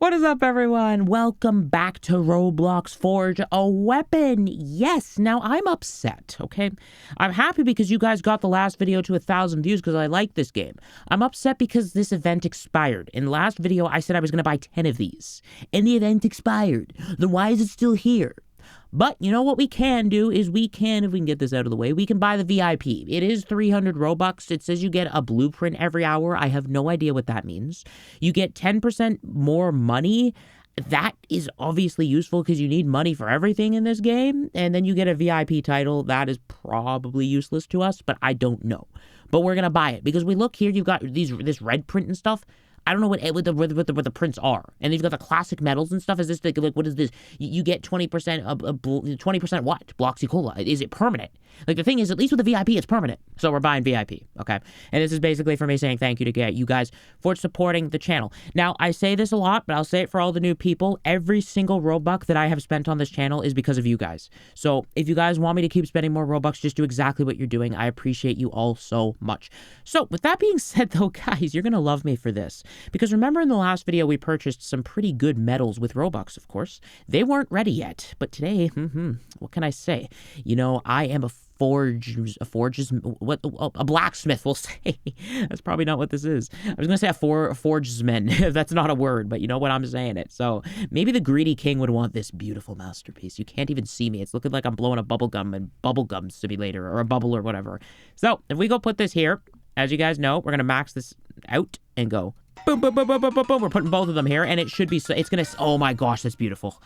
What is up, everyone? Welcome back to Roblox Forge a Weapon. Yes, now I'm upset, okay? I'm happy because you guys got the last video to 1,000 views because I like this game. I'm upset because this event expired. In the last video, I said I was going to buy 10 of these, and the event expired. Then why is it still here? But you know what we can do is if we can get this out of the way, we can buy the VIP. It is 300 Robux. It says you get a blueprint every hour. I have no idea what that means. You get 10% more money. That is obviously useful because you need money for everything in this game. And then you get a VIP title. That is probably useless to us, but I don't know. But we're going to buy it because we look here, you've got this red print and stuff. I don't know what the prints are. And you've got the classic medals and stuff. Is this like what is this? You get 20%, 20% what? Bloxy Cola. Is it permanent? Like the thing is, at least with the VIP, it's permanent. So we're buying VIP, okay? And this is basically for me saying thank you to you guys for supporting the channel. Now, I say this a lot, but I'll say it for all the new people. Every single Robux that I have spent on this channel is because of you guys. So if you guys want me to keep spending more Robux, just do exactly what you're doing. I appreciate you all so much. So with that being said, though, guys, you're going to love me for this. Because remember in the last video, we purchased some pretty good medals with Robux, of course. They weren't ready yet, but today, what can I say? You know, I am a blacksmith, we'll say. That's probably not what this is. I was going to say a forgesman. That's not a word, but you know what, I'm saying it. So maybe the greedy king would want this beautiful masterpiece. You can't even see me. It's looking like I'm blowing a bubble gum and bubblegum simulator or a bubble or whatever. So if we go put this here, as you guys know, we're going to max this out and go boom, boom, boom, boom, boom, boom, boom. We're putting both of them here, and it should be, so it's going to, oh my gosh, that's beautiful.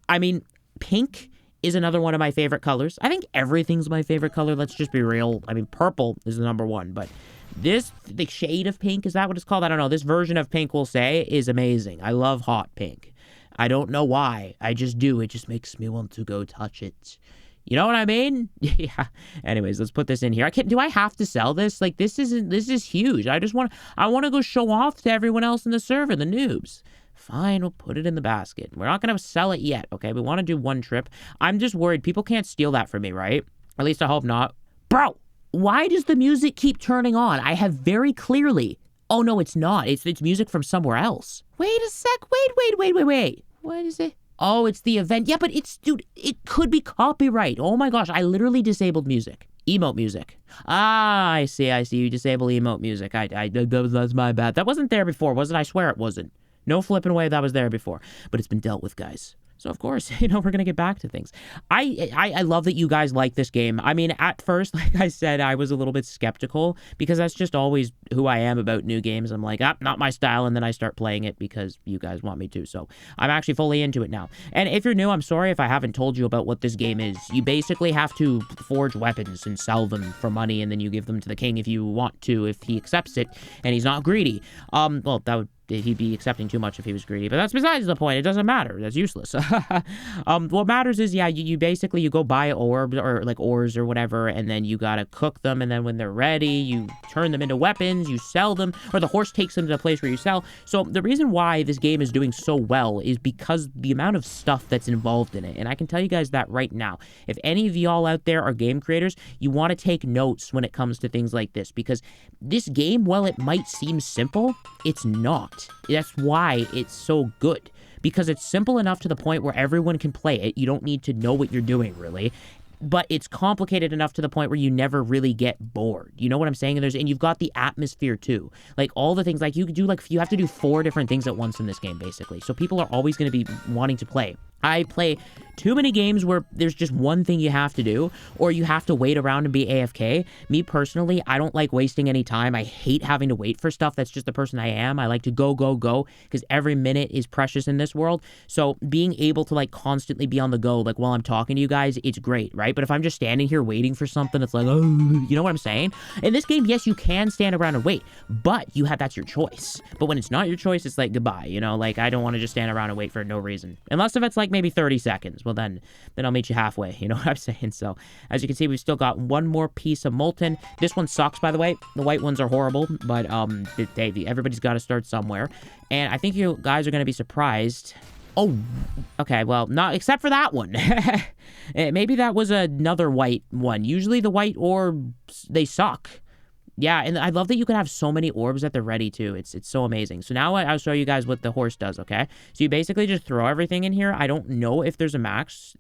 I mean, pink is another one of my favorite colors. I think everything's my favorite color. Let's just be real. I mean, purple is the number one, but this, the shade of pink, is that what it's called? I don't know. This version of pink, we'll say, is amazing. I love hot pink. I don't know why. I just do. It just makes me want to go touch it. You know what I mean? Yeah. Anyways, let's put this in here. Do I have to sell this? Like, this is huge. I want to go show off to everyone else in the server, the noobs. Fine, we'll put it in the basket. We're not going to sell it yet, okay? We want to do one trip. I'm just worried. People can't steal that from me, right? At least I hope not. Bro, why does the music keep turning on? I have very clearly... Oh, no, it's not. It's music from somewhere else. Wait a sec. Wait. What is it? Oh, it's the event. Yeah, but dude, it could be copyright. Oh my gosh, I literally disabled music. Emote music. Ah, I see. You disable emote music. That's my bad. That wasn't there before, was it? I swear it wasn't. No flipping away, that was there before. But it's been dealt with, guys. So, of course, you know, we're going to get back to things. I love that you guys like this game. I mean, at first, like I said, I was a little bit skeptical because that's just always who I am about new games. I'm like, not my style, and then I start playing it because you guys want me to. So I'm actually fully into it now. And if you're new, I'm sorry if I haven't told you about what this game is. You basically have to forge weapons and sell them for money, and then you give them to the king if you want to, if he accepts it, and he's not greedy. Well, he'd be accepting too much if he was greedy, but that's besides the point. It doesn't matter. That's useless. What matters is, yeah, you basically, you go buy orbs or like ores or whatever, and then you gotta cook them, and then when they're ready, you turn them into weapons, you sell them, or the horse takes them to the place where you sell. So the reason why this game is doing so well is because the amount of stuff that's involved in it, and I can tell you guys that right now. If any of y'all out there are game creators, you want to take notes when it comes to things like this, because this game, while it might seem simple, it's not. That's why it's so good, because it's simple enough to the point where everyone can play it. You don't need to know what you're doing, really. But it's complicated enough to the point where you never really get bored. You know what I'm saying? And you've got the atmosphere too. Like all the things, like you have to do 4 different things at once in this game, basically. So people are always going to be wanting to play. I play too many games where there's just one thing you have to do, or you have to wait around and be AFK. Me personally, I don't like wasting any time. I hate having to wait for stuff. That's just the person I am. I like to go, because every minute is precious in this world. So being able to like constantly be on the go, like while I'm talking to you guys, it's great, right? But if I'm just standing here waiting for something, it's like, oh, you know what I'm saying? In this game, yes, you can stand around and wait, but that's your choice. But when it's not your choice, it's like goodbye, you know? Like I don't want to just stand around and wait for no reason. Unless if it's like maybe 30 seconds. Well, then I'll meet you halfway. You know what I'm saying? So, as you can see, we've still got one more piece of molten. This one sucks, by the way. The white ones are horrible, but everybody's got to start somewhere. And I think you guys are going to be surprised. Oh, okay, well, not except for that one. Maybe that was another white one. Usually the white orbs, they suck. yeah, and I love that you can have so many orbs at the ready too. It's so amazing. So now I'll show you guys what the horse does, okay? So you basically just throw everything in here. I don't know if there's a max.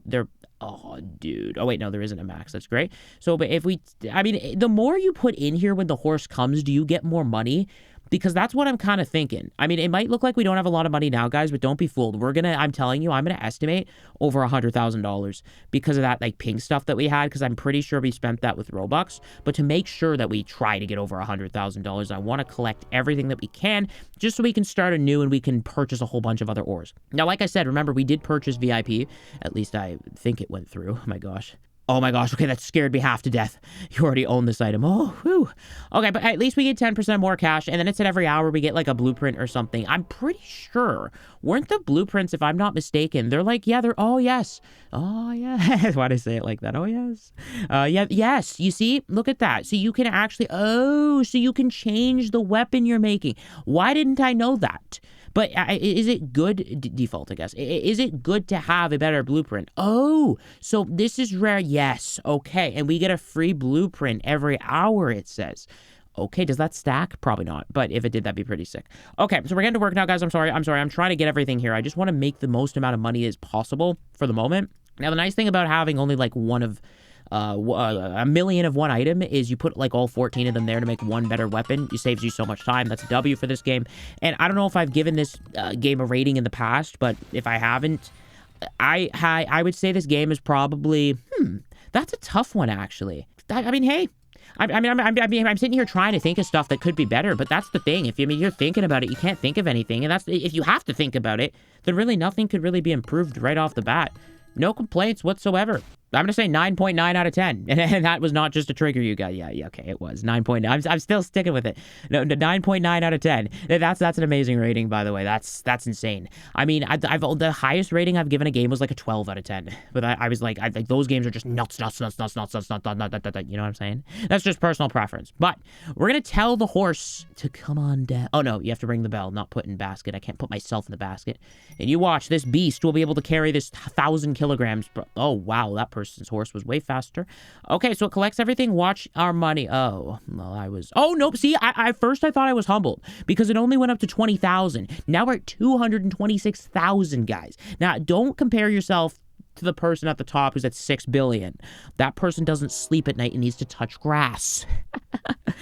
Oh, dude. Oh, wait, no, there isn't a max. That's great. So, but I mean, the more you put in here when the horse comes, do you get more money? Because that's what I'm kind of thinking. I mean, it might look like we don't have a lot of money now, guys, but don't be fooled. I'm telling you, I'm going to estimate over $100,000 because of that, like, pink stuff that we had, because I'm pretty sure we spent that with Robux. But to make sure that we try to get over $100,000, I want to collect everything that we can, just so we can start anew and we can purchase a whole bunch of other ores. Now, like I said, remember, we did purchase VIP. At least I think it went through. Oh, my gosh. Oh my gosh, okay, that scared me half to death. You already own this item. Oh, whew. Okay, but at least we get 10% more cash, and then it said every hour we get like a blueprint or something. I'm pretty sure. Weren't the blueprints, if I'm not mistaken, they're like, yeah, oh yes. Oh, yeah. Why'd I say it like that? Oh, yes. Yeah, yes, you see? Look at that. So you can actually, so you can change the weapon you're making. Why didn't I know that? But is it good? Default, I guess. Is it good to have a better blueprint? Oh, so this is rare. Yes. Okay. And we get a free blueprint every hour, it says. Okay, does that stack? Probably not. But if it did, that'd be pretty sick. Okay, so we're getting to work now, guys. I'm sorry. I'm trying to get everything here. I just want to make the most amount of money as possible for the moment. Now, the nice thing about having only like a million of one item is you put like all 14 of them there to make one better weapon. It saves you so much time. That's a W for this game. And I don't know if I've given this game a rating in the past, but if I haven't, I would say this game is probably, that's a tough one, actually. I mean, hey, I'm sitting here trying to think of stuff that could be better, but that's the thing. If you're thinking about it, you can't think of anything. And if you have to think about it, then really nothing could really be improved right off the bat. No complaints whatsoever. I'm going to say 9.9 out of 10. And that was not just to trigger you guys. Yeah, okay, it was 9.9. I'm still sticking with it. No, 9.9 out of 10. That's an amazing rating, by the way. That's insane. I mean, the highest rating I've given a game was like a 12 out of 10. But I was like, those games are just nuts. You know what I'm saying? That's just personal preference. But we're going to tell the horse to come on down. Oh, no, you have to ring the bell, not put in basket. I can't put myself in the basket. And you watch, this beast will be able to carry this 1,000 kilograms. Oh, wow, that person's horse was way faster. Okay, so it collects everything. Watch our money. Oh, well, oh, nope. See, first I thought I was humbled because it only went up to 20,000. Now we're at 226,000, guys. Now, don't compare yourself to the person at the top who's at 6 billion. That person doesn't sleep at night and needs to touch grass.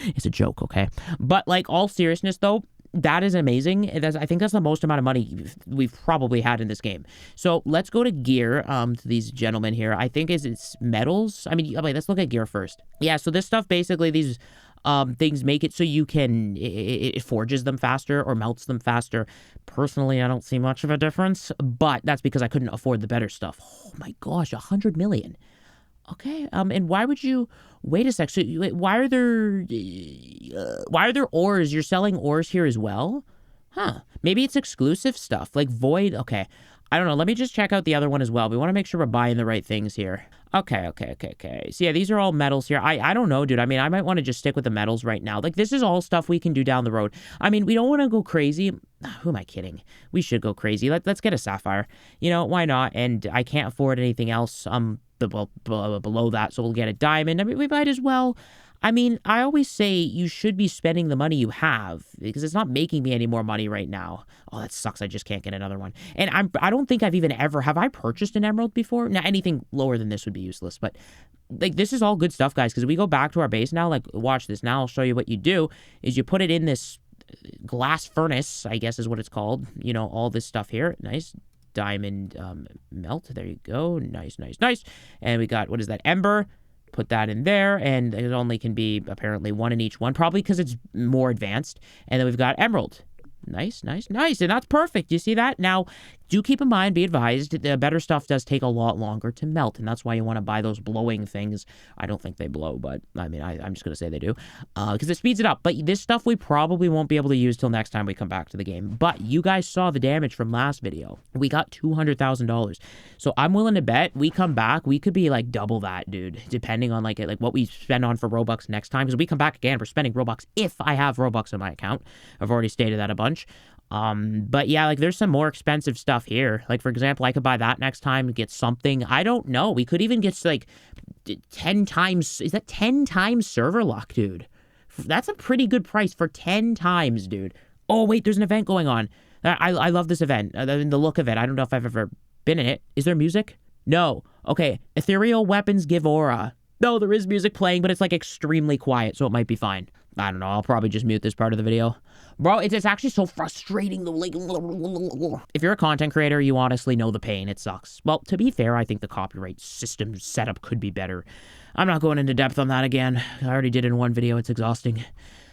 It's a joke, okay? But like, all seriousness though, that is amazing. I think that's the most amount of money we've probably had in this game. So let's go to gear, to these gentlemen here. I think it's metals. I mean, wait, let's look at gear first. Yeah, so this stuff, basically, these things make it so you can, it forges them faster or melts them faster. Personally, I don't see much of a difference, but that's because I couldn't afford the better stuff. Oh my gosh, 100 million. Okay, and why would you, wait a sec, so why are there ores? You're selling ores here as well? Huh, maybe it's exclusive stuff, like void, okay. I don't know, let me just check out the other one as well. We want to make sure we're buying the right things here. Okay. So yeah, these are all metals here. I don't know, dude. I mean, I might want to just stick with the metals right now. Like, this is all stuff we can do down the road. I mean, we don't want to go crazy. Who am I kidding? We should go crazy. Let's get a sapphire. You know, why not? And I can't afford anything else below that, so we'll get a diamond. I mean, we might as well. I mean, I always say you should be spending the money you have because it's not making me any more money right now. Oh, that sucks. I just can't get another one. And I don't think I've even have I purchased an emerald before? Now, anything lower than this would be useless, but like, this is all good stuff, guys, because we go back to our base now. Like, watch this. Now I'll show you what you do is you put it in this glass furnace, I guess is what it's called. You know, all this stuff here. Nice. Diamond melt. There you go. Nice. And we got, what is that? Ember. Put that in there, and it only can be apparently one in each one, probably because it's more advanced. And then we've got emerald. Nice. And that's perfect. You see that? Now, do keep in mind, be advised, the better stuff does take a lot longer to melt, and that's why you want to buy those blowing things. I don't think they blow, but I mean, I'm just going to say they do, because it speeds it up. But this stuff we probably won't be able to use till next time we come back to the game. But you guys saw the damage from last video. We got $200,000. So I'm willing to bet we come back, we could be like double that, dude, depending on like what we spend on for Robux next time. Because we come back again, we're spending Robux if I have Robux in my account. I've already stated that a bunch. But yeah, like, there's some more expensive stuff here. Like, for example, I could buy that next time and get something. I don't know. We could even get like 10 times. Is that 10 times server luck, dude? That's a pretty good price for 10 times, dude. Oh, wait, there's an event going on. I love this event, the look of it. I don't know if I've ever been in it. Is there music? No. Okay, ethereal weapons give aura. No, there is music playing, but it's like extremely quiet, so it might be fine. I don't know. I'll probably just mute this part of the video. Bro, it's actually so frustrating. Like, if you're a content creator, you honestly know the pain. It sucks. Well, to be fair, I think the copyright system setup could be better. I'm not going into depth on that again. I already did it in one video. It's exhausting.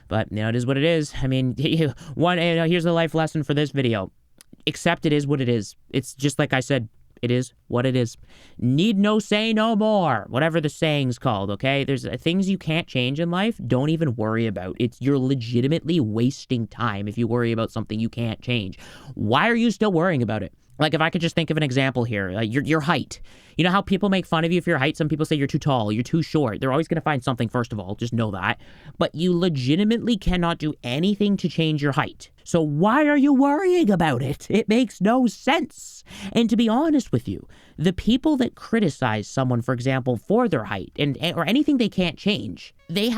But, it is what it is. I mean, here's the life lesson for this video. Accept it is what it is. It's just like I said. It is what it is. Need no say no more. Whatever the saying's called, okay? There's things you can't change in life. Don't even worry about. You're legitimately wasting time if you worry about something you can't change. Why are you still worrying about it? Like, if I could just think of an example here, like your height. You know how people make fun of you for your height? Some people say you're too tall, you're too short. They're always going to find something, first of all. Just know that. But you legitimately cannot do anything to change your height. So why are you worrying about it? It makes no sense. And to be honest with you, the people that criticize someone, for example, for their height or anything they can't change, they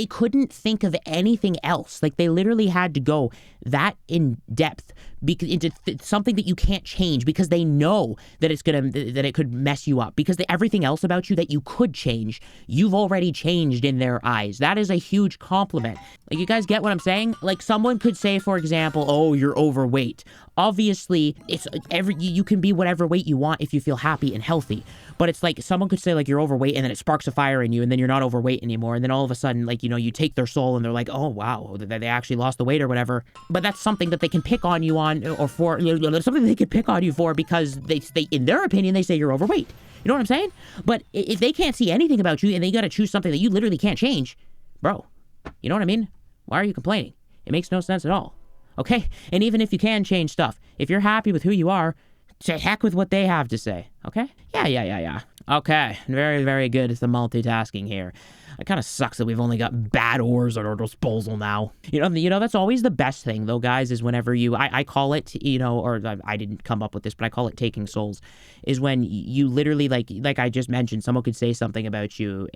couldn't think of anything else. Like, they literally had to go that in depth into something that you can't change because they know that that it could mess you up, because everything else about you that you could change, you've already changed in their eyes. That is a huge compliment. Like, you guys get what I'm saying? Like, someone could say, for example, oh, you're overweight. Obviously, you can be whatever weight you want if you feel happy and healthy. But it's like someone could say, like, you're overweight, and then it sparks a fire in you, and then you're not overweight anymore. And then all of a sudden, like, you take their soul, and they're like, oh, wow, they actually lost the weight or whatever. But that's something that they can pick on you on, or for, something they can pick on you for because they in their opinion, they say you're overweight. You know what I'm saying? But if they can't see anything about you, and they got to choose something that you literally can't change, bro, you know what I mean? Why are you complaining? It makes no sense at all. Okay? And even if you can change stuff, if you're happy with who you are, to heck with what they have to say. Okay? Yeah. Okay. Very, very good at the multitasking here. It kind of sucks that we've only got bad ores at our disposal now. You know, that's always the best thing, though, guys, is whenever I call it, or I didn't come up with this, but I call it taking souls, is when you literally, like I just mentioned, someone could say something about you,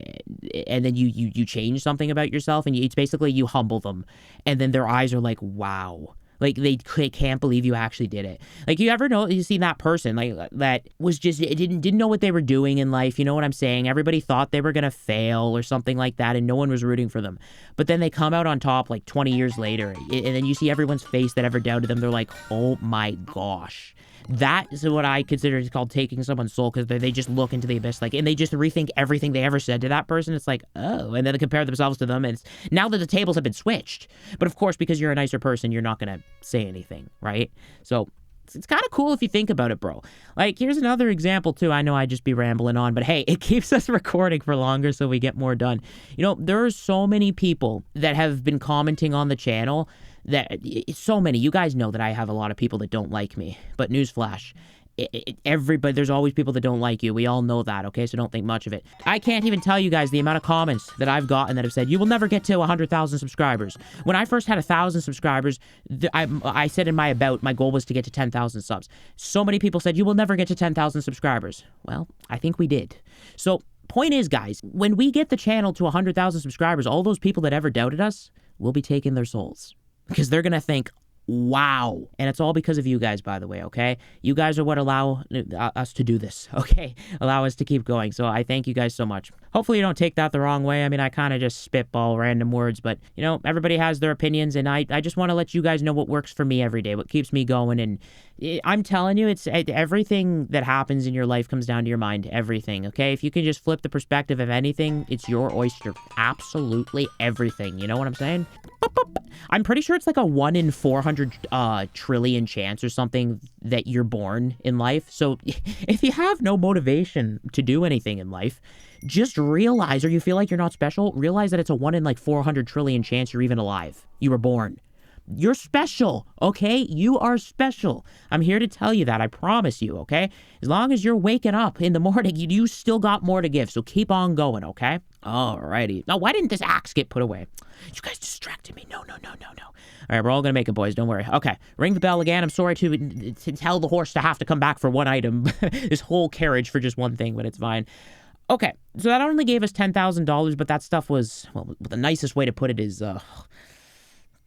and then you change something about yourself, and it's basically you humble them, and then their eyes are like, wow. Like, they can't believe you actually did it. Like, you see that person, like, that was just, didn't know what they were doing in life, you know what I'm saying? Everybody thought they were going to fail or something like that, and no one was rooting for them. But then they come out on top, like, 20 years later, and then you see everyone's face that ever doubted them. They're like, oh my gosh. That is what I consider is called taking someone's soul, because they just look into the abyss, like, and they just rethink everything they ever said to that person. It's like, oh, and then they compare themselves to them, and it's now that the tables have been switched. But of course, because you're a nicer person, you're not gonna say anything, right? So it's kind of cool if you think about it, bro. Like, here's another example too. I know I just be rambling on, but hey, it keeps us recording for longer so we get more done. You know, there are so many people that have been commenting on the channel. So many. You guys know that I have a lot of people that don't like me, but newsflash, everybody, there's always people that don't like you. We all know that, okay? So don't think much of it. I can't even tell you guys the amount of comments that I've gotten that have said, you will never get to 100,000 subscribers. When I first had 1,000 subscribers, I said in my goal was to get to 10,000 subs. So many people said, you will never get to 10,000 subscribers. Well, I think we did. So point is, guys, when we get the channel to 100,000 subscribers, all those people that ever doubted us will be taking their souls. Because they're going to think, wow. And it's all because of you guys, by the way, okay? You guys are what allow us to do this, okay? Allow us to keep going. So I thank you guys so much. Hopefully you don't take that the wrong way. I mean, I kind of just spitball random words, but, you know, everybody has their opinions, and I just want to let you guys know what works for me every day, what keeps me going. And I'm telling you, it's everything that happens in your life comes down to your mind, everything, okay? If you can just flip the perspective of anything, it's your oyster. Absolutely everything. You know what I'm saying? I'm pretty sure it's like a 1 in 400 trillion chance or something that you're born in life. So if you have no motivation to do anything in life, just realize, or you feel like you're not special, realize that it's a 1 in like 400 trillion chance you're even alive. You were born. You're special, okay? You are special. I'm here to tell you that. I promise you, okay? As long as you're waking up in the morning, you still got more to give. So keep on going, okay? Alrighty. Now, why didn't this axe get put away? You guys distracted me. No. All right, we're all going to make it, boys. Don't worry. Okay, ring the bell again. I'm sorry to tell the horse to have to come back for one item. This whole carriage for just one thing, but it's fine. Okay, so that only gave us $10,000, but that stuff was, well, the nicest way to put it is, the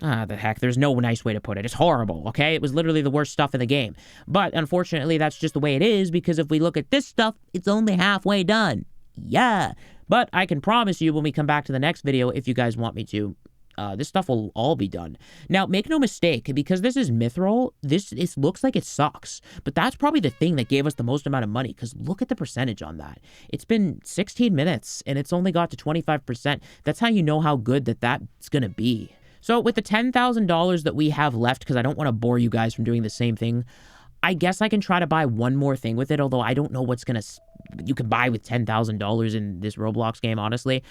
heck, there's no nice way to put it. It's horrible, okay? It was literally the worst stuff in the game. But unfortunately, that's just the way it is, because if we look at this stuff, it's only halfway done. Yeah. But I can promise you when we come back to the next video, if you guys want me to, this stuff will all be done. Now, make no mistake, because this is Mithril, this looks like it sucks. But that's probably the thing that gave us the most amount of money, because look at the percentage on that. It's been 16 minutes, and it's only got to 25%. That's how you know how good that's going to be. So with the $10,000 that we have left, because I don't want to bore you guys from doing the same thing, I guess I can try to buy one more thing with it, although I don't know what's you can buy with $10,000 in this Roblox game, honestly.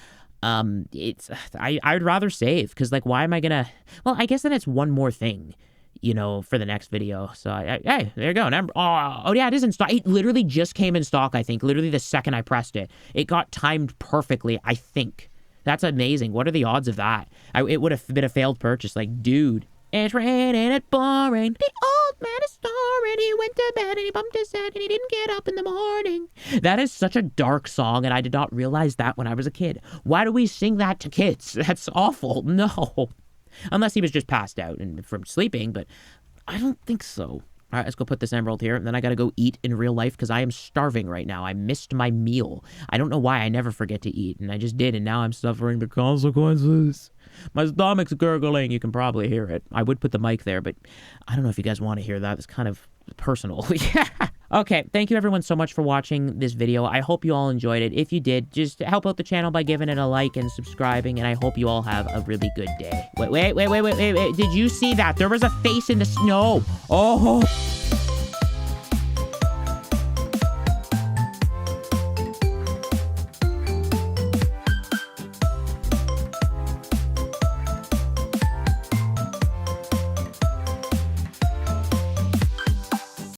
I'd rather save, because, like, why am I gonna... Well, I guess then it's one more thing, you know, for the next video. So, hey, there you go. Oh, yeah, it is in stock. It literally just came in stock, I think. Literally the second I pressed it. It got timed perfectly, I think. That's amazing. What are the odds of that? It would have been a failed purchase. Like, dude. It's raining and it's boring. The old man is snoring. He went to bed and he bumped his head and he didn't get up in the morning. That is such a dark song, and I did not realize that when I was a kid. Why do we sing that to kids? That's awful. No. Unless he was just passed out and from sleeping, but I don't think so. All right, let's go put this emerald here, and then I gotta go eat in real life because I am starving right now. I missed my meal. I don't know why. I never forget to eat, and I just did, and now I'm suffering the consequences. My stomach's gurgling. You can probably hear it. I would put the mic there, but I don't know if you guys want to hear that. It's kind of personal. Yeah. Okay, thank you everyone so much for watching this video. I hope you all enjoyed it. If you did, just help out the channel by giving it a like and subscribing, and I hope you all have a really good day. Wait. Did you see that? There was a face in the snow. Oh.